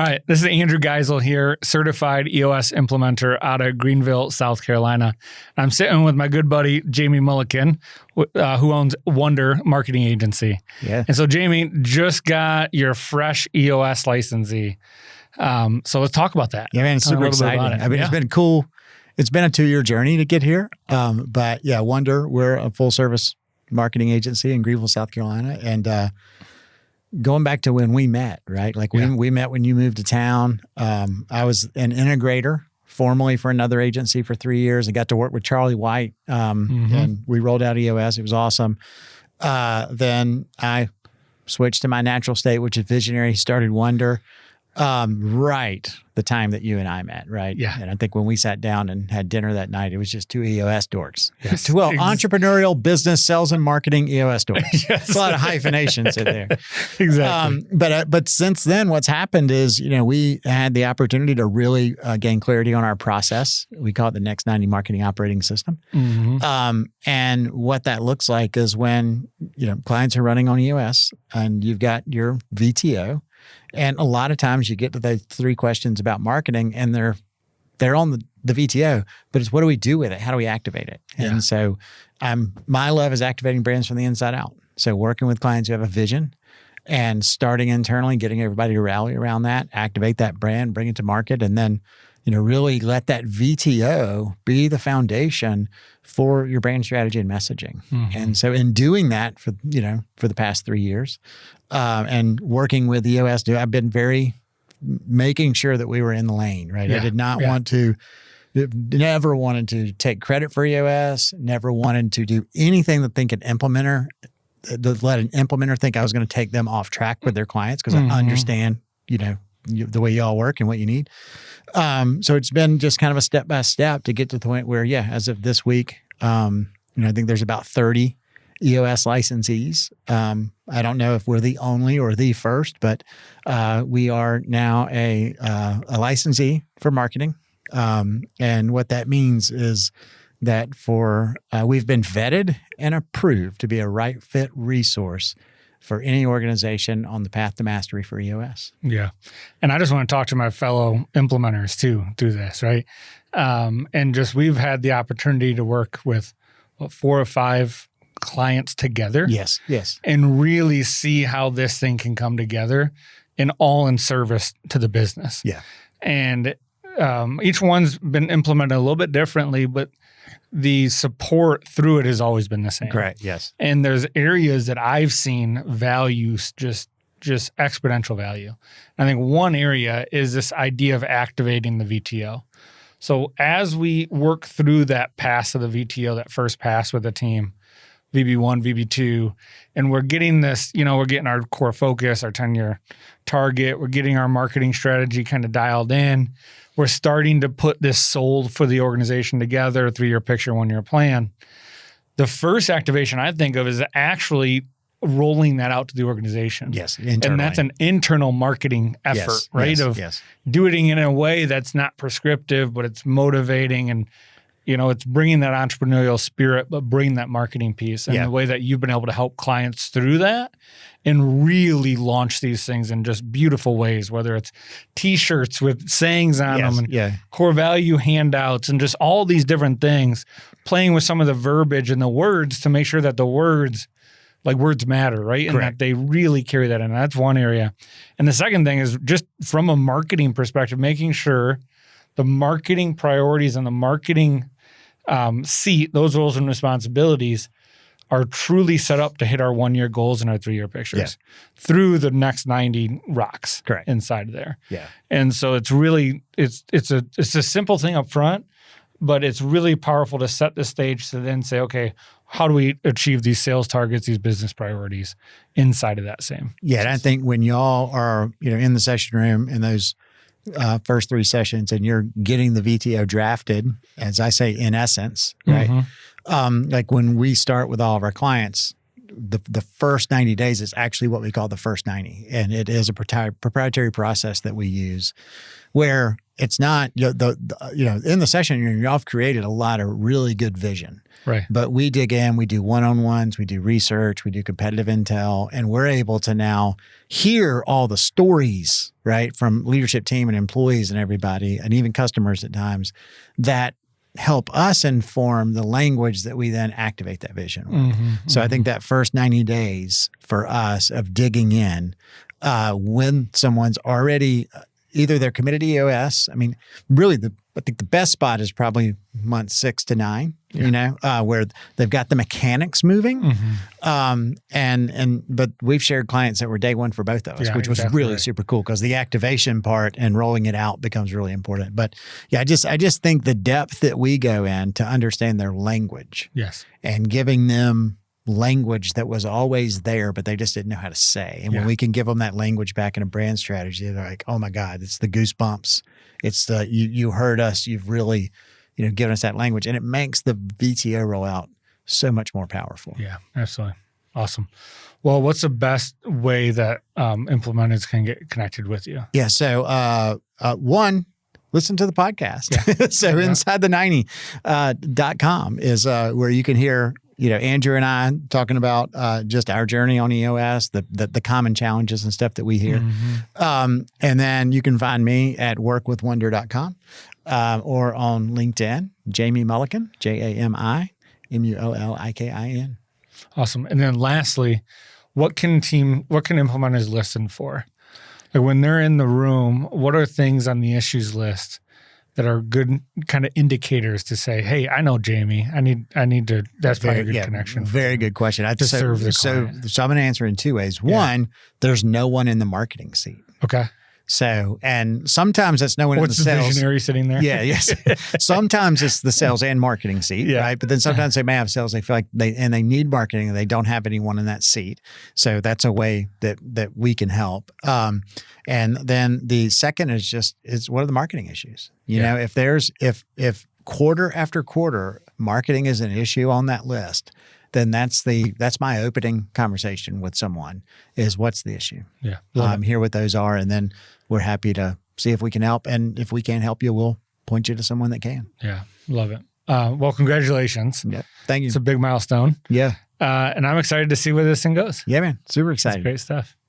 All right, this is Andrew Geisel here, certified EOS implementer out of Greenville, South Carolina. I'm sitting with my good buddy, Jamie Mulliken, who owns Wonder Marketing Agency. Yeah. And so, Jamie, just got your fresh EOS licensee. So let's talk about that. Yeah, man, it's super exciting. I mean, It's been cool. It's been a 2-year journey to get here. But yeah, Wonder, we're a full service marketing agency in Greenville, South Carolina. And going back to when we met, right? Like we met when you moved to town. I was an integrator formerly for another agency for 3 years. I got to work with Charlie White and we rolled out EOS. It was awesome. Then I switched to my natural state, which is visionary, started Wonder. Right. The time that you and I met, right? Yeah. And I think when we sat down and had dinner that night, it was just two EOS dorks. Yes. Entrepreneurial business, sales and marketing EOS dorks. Yes. It's a lot of hyphenations in there. Exactly. But since then, what's happened is, we had the opportunity to really gain clarity on our process. We call it the Next 90 Marketing Operating System. And what that looks like is when, clients are running on EOS and you've got your VTO. And a lot of times you get to those 3 questions about marketing and they're on the VTO, but it's what do we do with it? How do we activate it? Yeah. And so my love is activating brands from the inside out. So working with clients who have a vision and starting internally, getting everybody to rally around that, activate that brand, bring it to market, and then really let that VTO be the foundation for your brand strategy and messaging. And so in doing that for the past 3 years, and working with EOS, I've been very making sure that we were in the lane, right? Yeah. I did not want to, never wanted to take credit for EOS, never wanted to do anything that think an implementer, to let an implementer think I was going to take them off track with their clients because I understand, the way y'all work and what you need. So it's been just kind of a step by step to get to the point where, as of this week, I think there's about 30 EOS licensees. I don't know if we're the only or the first, but we are now a licensee for marketing. And what that means is that we've been vetted and approved to be a right fit resource for any organization on the path to mastery for EOS. Yeah. And I just want to talk to my fellow implementers too through this, right? And we've had the opportunity to work with 4 or 5 clients together. Yes. And really see how this thing can come together and all in service to the business. Yeah. And each one's been implemented a little bit differently, but the support through it has always been the same. Correct. Yes. And there's areas that I've seen values just exponential value. I think one area is this idea of activating the VTO. So as we work through that pass of the VTO, that first pass with the team, VB1, VB2, and we're getting this, we're getting our core focus, our 10-year target, we're getting our marketing strategy kind of dialed in. We're starting to put this soul for the organization together, 3-year picture, 1-year plan. The first activation I think of is actually rolling that out to the organization. Yes, internally. And that's an internal marketing effort, right? Doing it in a way that's not prescriptive, but it's motivating and it's bringing that entrepreneurial spirit, but bringing that marketing piece and the way that you've been able to help clients through that and really launch these things in just beautiful ways, whether it's T-shirts with sayings on them and core value handouts and just all these different things, playing with some of the verbiage and the words to make sure that the words matter, right? And that they really carry that in. That's one area. And the second thing is just from a marketing perspective, making sure the marketing priorities and the marketing seat, those roles and responsibilities are truly set up to hit our 1-year goals and our 3-year pictures through the next 90 rocks inside of there. Yeah. And so it's really, it's a simple thing up front, but it's really powerful to set the stage to then say, okay, how do we achieve these sales targets, these business priorities inside of that same? Yeah. And I think when y'all are, in the session room in those first 3 sessions and you're getting the VTO drafted, as I say, in essence, right? Like when we start with all of our clients, the first 90 days is actually what we call the first 90. And it is a proprietary process that we use where it's not, in the session, y'all have created a lot of really good vision. Right. But we dig in, we do one-on-ones, we do research, we do competitive intel, and we're able to now hear all the stories, right, from leadership team and employees and everybody, and even customers at times, that help us inform the language that we then activate that vision with. So I think that first 90 days for us of digging in, when someone's already either they're committed to EOS. I mean, really, I think the best spot is probably month 6 to 9. Where they've got the mechanics moving. But we've shared clients that were day one for both of us, which was really super cool because the activation part and rolling it out becomes really important. But I just think the depth that we go in to understand their language, and giving them language that was always there, but they just didn't know how to say. And when we can give them that language back in a brand strategy, they're like, oh my God, it's the goosebumps. It's the, you heard us, you've really, given us that language. And it makes the VTO rollout so much more powerful. Yeah, absolutely. Awesome. Well, what's the best way that implementers can get connected with you? Yeah. So one, listen to the podcast. Yeah. So InsideThe90.com is where you can hear Andrew and I talking about just our journey on EOS, the common challenges and stuff that we hear. And then you can find me at workwithwonder.com or on LinkedIn, Jamie Mulliken, JamiMullikin. Awesome. And then lastly, what can implementers listen for? Like when they're in the room, what are things on the issues list that are good kind of indicators to say, hey, I know Jamie. I need to, that's probably a good connection. Very good question. Serve the client. So I'm going to answer in 2 ways. One, there's no one in the marketing seat. Okay. So, and sometimes it's no one in the sales. What's the visionary sitting there? Yeah, yes. Sometimes it's the sales and marketing seat, right? But then sometimes they may have sales, they feel like they need marketing and they don't have anyone in that seat. So that's a way that we can help. And then the second is what are the marketing issues? If quarter after quarter marketing is an issue on that list, then that's my opening conversation with someone is what's the issue? Yeah. Hear what those are. And then we're happy to see if we can help. And if we can't help you, we'll point you to someone that can. Yeah. Love it. Well, congratulations. Yeah. Thank you. It's a big milestone. Yeah. And I'm excited to see where this thing goes. Yeah, man. Super excited. It's great stuff.